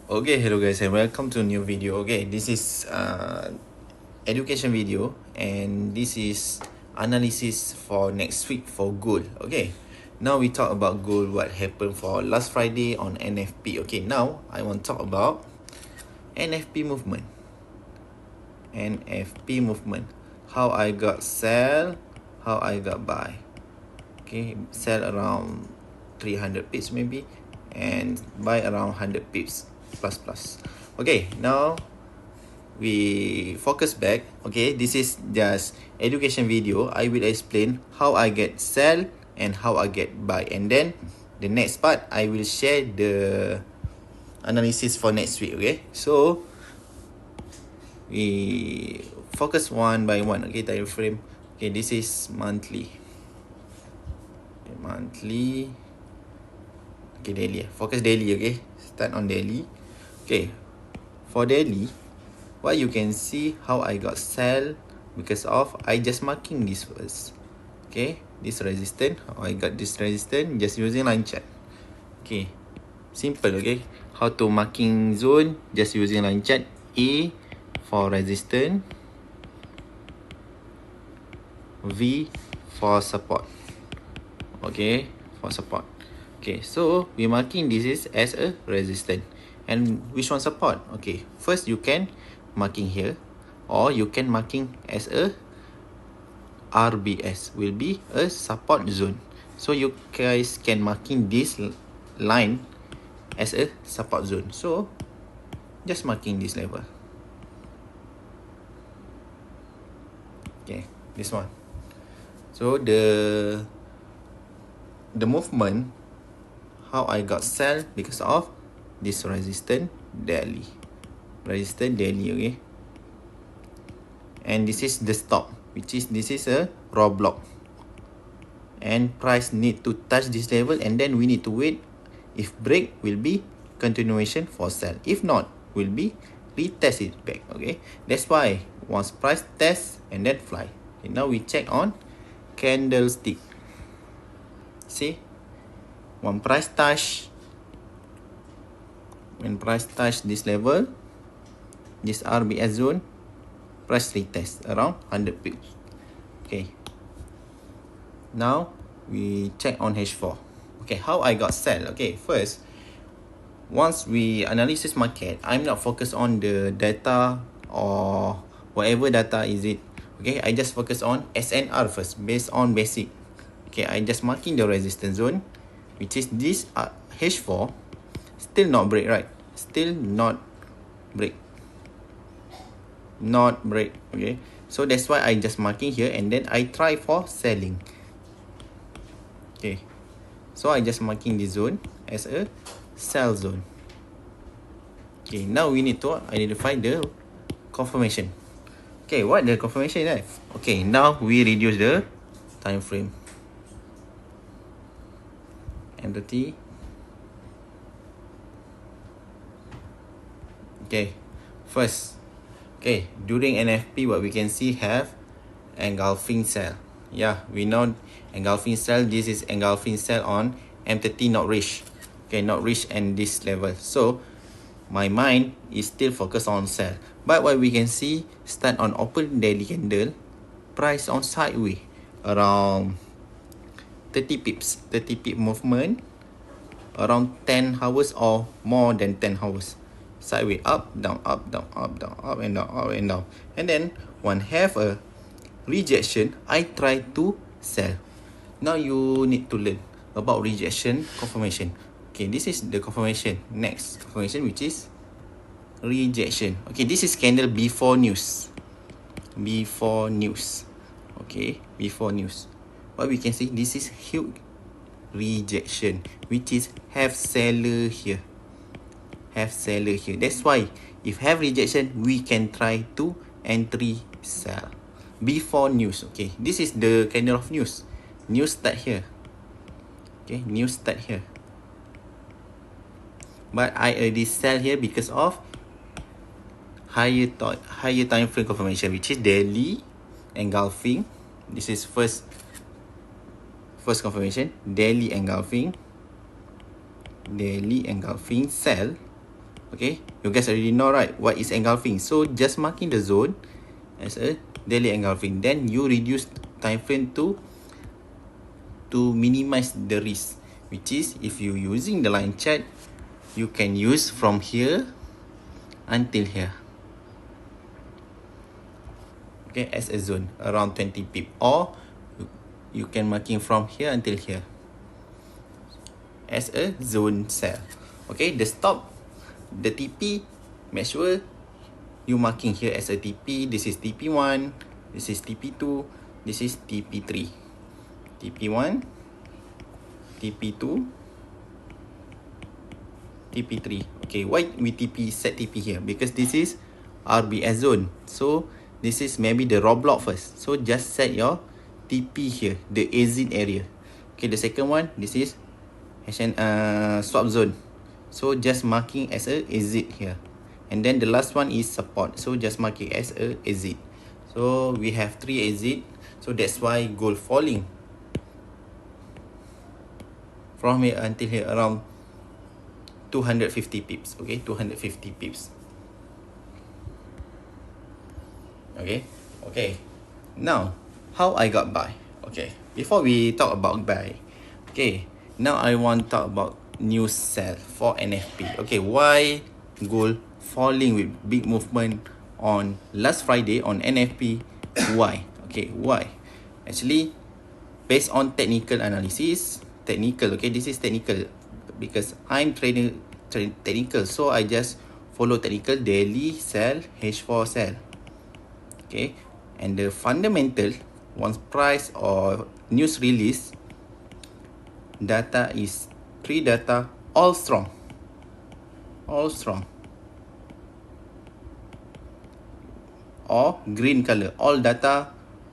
Okay, hello guys and welcome to a new video. Okay, this is education video and this is analysis for next week for gold. Okay, now we talk about gold, what happened for last Friday on NFP. Okay, now I want to talk about NFP movement. NFP movement, how I got sell, how I got buy. Okay, sell around 300 pips maybe and buy around 100 pips plus. Okay, now we focus back. Okay, this is just education video. I will explain how I get sell and how I get buy, and then the next part I will share the analysis for next week. Okay, so we focus one by one. Okay, time frame. Okay, this is monthly. Okay, monthly. Okay, daily. Focus daily. Okay, start on daily. Okay, for daily, what you can see how I got sell because of I just marking this first. Okay, this resistance, how I got this resistance just using line chart. Okay, simple. Okay, how to marking zone just using line chart. A for resistance, V for support. Okay, for support. Okay, so we marking this is as a resistance. And which one support? Okay, first you can marking here, or you can marking as a RBS, will be a support zone. So you guys can marking this line as a support zone. So just marking this level. Okay, this one. So the movement, how I got sell because of this resistance daily. Okay, and this is the stop, which is this is a raw block, and price need to touch this level, and then we need to wait. If break, will be continuation for sell. If not, will be retest it back. Okay, that's why once price test and then fly. Okay, now we check on candlestick. See, when price touch this level, this RBS zone, price retest around 100 pips. Okay, now we check on H4. Okay, how I got sell. Okay, first, once we analysis market, I'm not focused on the data or whatever data is it. Okay, I just focus on SNR first, based on basic. Okay, I just marking the resistance zone, which is this H4. Still not break, right? Still not break. Okay, so that's why I just marking here, and then I try for selling. Okay, so I just marking this zone as a sell zone. Okay, now we need to identify the confirmation. Okay, what the confirmation is? Okay, now we reduce the time frame. Entity. Okay, first, okay, during NFP, what we can see have engulfing sell. Yeah, we know engulfing sell. This is engulfing sell on M30 not reach. Okay, not reach and this level. So my mind is still focused on sell. But what we can see, start on open daily candle, price on sideways around 30 pips, 30 pip movement around 10 hours or more than 10 hours. Sideways, up, down, up, down, up, down, up and down, up and down. And then when have a rejection, I try to sell. Now you need to learn about rejection confirmation. Okay, this is the confirmation. Next confirmation, which is rejection. Okay, this is candle before news. Before news. Okay, before news. What we can see, this is huge rejection, which is have seller here. Have seller here. That's why if have rejection, we can try to entry sell before news. Okay, this is the candle of news. News start here. Okay, news start here. But I already sell here because of higher time frame confirmation, which is daily engulfing. This is first confirmation, daily engulfing sell Okay, you guys already know, right, what is engulfing. So just marking the zone as a daily engulfing. Then you reduce time frame to minimize the risk, which is if you using the line chart, you can use from here until here. Okay, as a zone around 20 pip, or you can marking from here until here as a zone sell. Okay, the stop, the TP, make sure you marking here as a TP. This is TP1, this is TP2, this is TP3. TP1, TP2, TP3. Okay, why we set TP here? Because this is RBS zone. So this is maybe the raw block first. So just set your TP here, the exit area. Okay, the second one, this is swap zone. So just marking as a exit here. And then the last one is support. So just marking as a exit. So we have 3 exit. So that's why gold falling from here until here around 250 pips. Okay, 250 pips. Okay. Now, how I got buy? Okay, before we talk about buy, okay, now I want to talk about new sell for NFP. Okay, why gold falling with big movement on last Friday on NFP? Why? Okay, why? Actually, based on technical analysis, okay, this is technical because I'm trading technical, so I just follow technical daily sell, H4 sell. Okay, and the fundamental, once price or news release, data is 3 data all strong, or green color, all data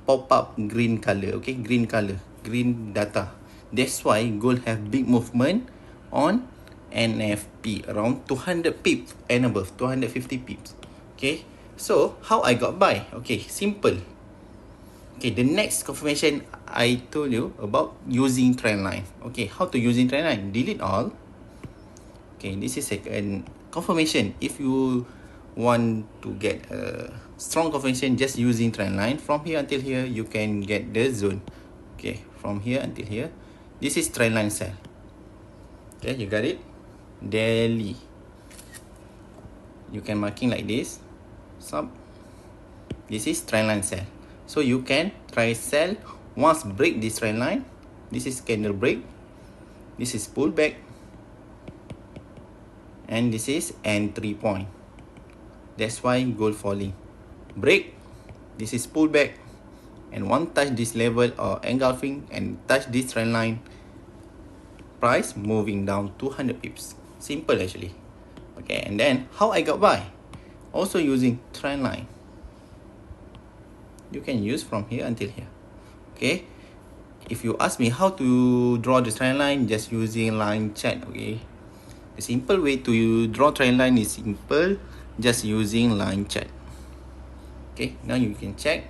pop up green color. Okay, green color, green data. That's why gold have big movement on NFP around 200 pips and above, 250 pips. Okay, so how I got buy? Okay, simple. Okay, the next confirmation I told you about using trend line. Okay, how to using trend line? Delete all. Okay, this is second confirmation. If you want to get a strong confirmation, just using trend line from here until here, you can get the zone. Okay, from here until here, this is trend line sell. Okay, you got it. Daily, you can marking like this. Sub, this is trend line sell. So you can try sell once break this trend line. This is candle break, this is pullback, and this is entry point. That's why gold falling. Break, this is pullback, and one touch this level or engulfing and touch this trend line, price moving down 200 pips. Simple actually. Okay, and then how I got buy? Also using trend line. You can use from here until here. Okay, if you ask me how to draw the trend line, just using line chart. Okay, the simple way to draw trend line is simple, just using line chart. Okay, now you can check.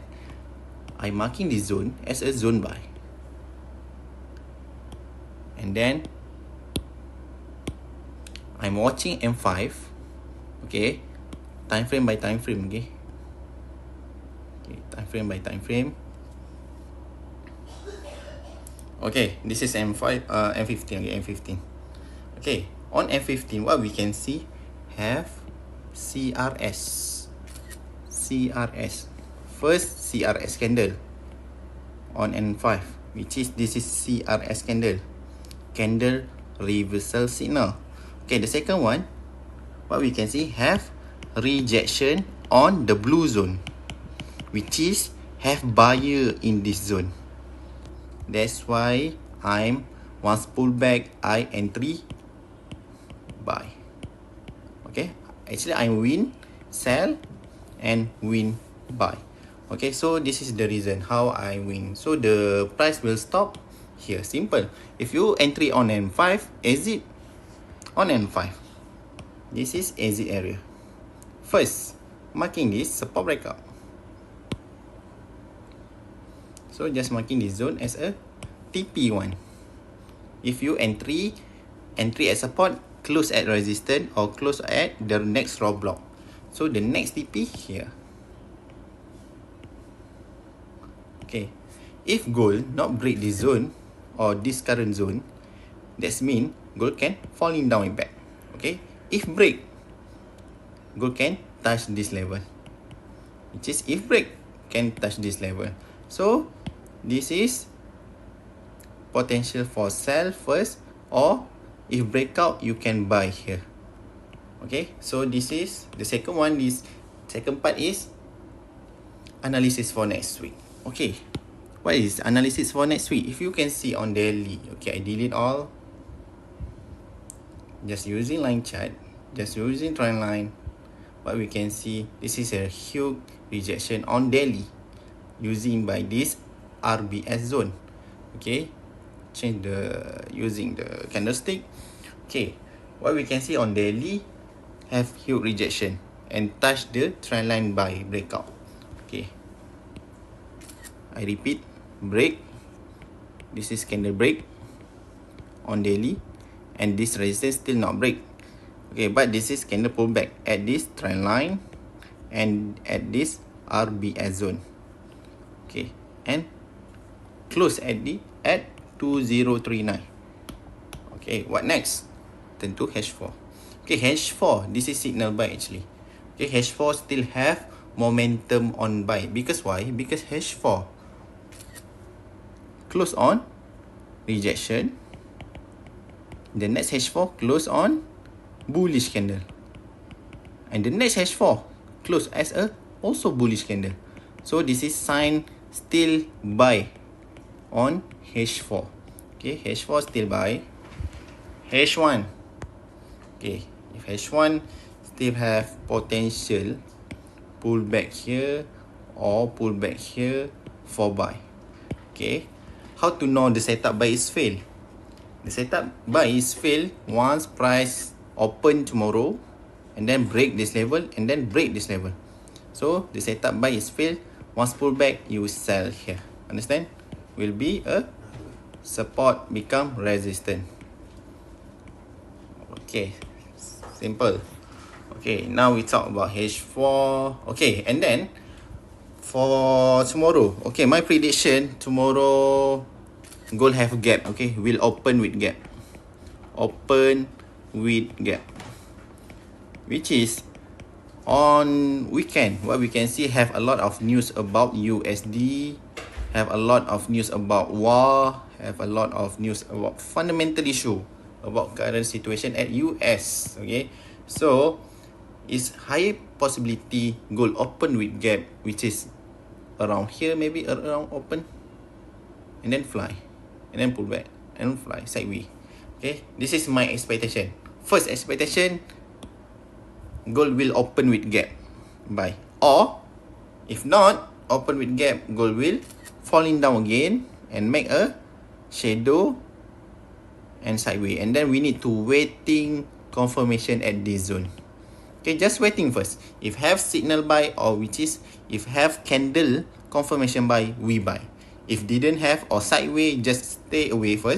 I'm marking this zone as a zone buy, and then I'm watching M5. Okay, time frame by time frame. Okay, time frame by time frame. Okay, this is M5, M15. Okay, M15. Okay, on M15, what we can see have CRS. First CRS candle on N5, which is this is CRS candle reversal signal. Okay, the second one, what we can see have rejection on the blue zone, which is have buyer in this zone. That's why I'm once pull back, I entry buy. Okay, actually I win sell and win buy. Okay, so this is the reason how I win. So the price will stop here. Simple. If you entry on N5, exit on N5. This is exit area. First, marking this support breakout. So just marking this zone as a TP1. If you entry at support, close at resistance or close at the next roadblock. So the next TP here. Okay, if gold not break this zone or this current zone, that means gold can falling down back. Okay, if break, gold can touch this level, which is if break can touch this level. So this is potential for sell first, or if breakout you can buy here. Okay, so this is the second one. This second part is analysis for next week. Okay, what is analysis for next week? If you can see on daily, okay, I delete all, just using line chart, just using trend line. What we can see, this is a huge rejection on daily using by this RBS zone. Okay, change using the candlestick. Okay, what we can see on daily have huge rejection and touch the trend line by breakout. Okay, I repeat, break, this is candle break on daily, and this resistance still not break. Okay, but this is candle pullback at this trend line and at this RBS zone. Okay, and close at 2039. Okay, what next? Turn to H4. Okay, H4, this is signal buy actually. Okay, H4 still have momentum on buy. Because why? Because H4 close on rejection. The next H4 close on bullish candle. And the next H4 close as a also bullish candle. So this is sign still buy on H4. Okay, H4 still buy. H1. Okay, if H1 still have potential pull back here or pull back here for buy. Okay, how to know the setup buy is fail? The setup buy is fail once price open tomorrow and then break this level and then break this level. So the setup buy is fail once pull back, you sell here. Understand? Will be a support become resistance. Okay, simple. Okay, now we talk about H4. Okay, and then for tomorrow, okay, my prediction tomorrow gold have gap. Okay, will open with gap. Open with gap, which is on weekend. What we can see, have a lot of news about USD, have a lot of news about war, have a lot of news about fundamental issue about current situation at US. Okay, so it's high possibility gold open with gap, which is around here, maybe around open, and then fly, and then pull back, and fly sideways. Okay, this is my expectation. First expectation, gold will open with gap, buy. Or if not open with gap, gold will falling down again and make a shadow and sideways, and then we need to waiting confirmation at this zone. Okay, just waiting first. If have signal buy, or which is if have candle confirmation buy, we buy. If didn't have or sideways, just stay away first.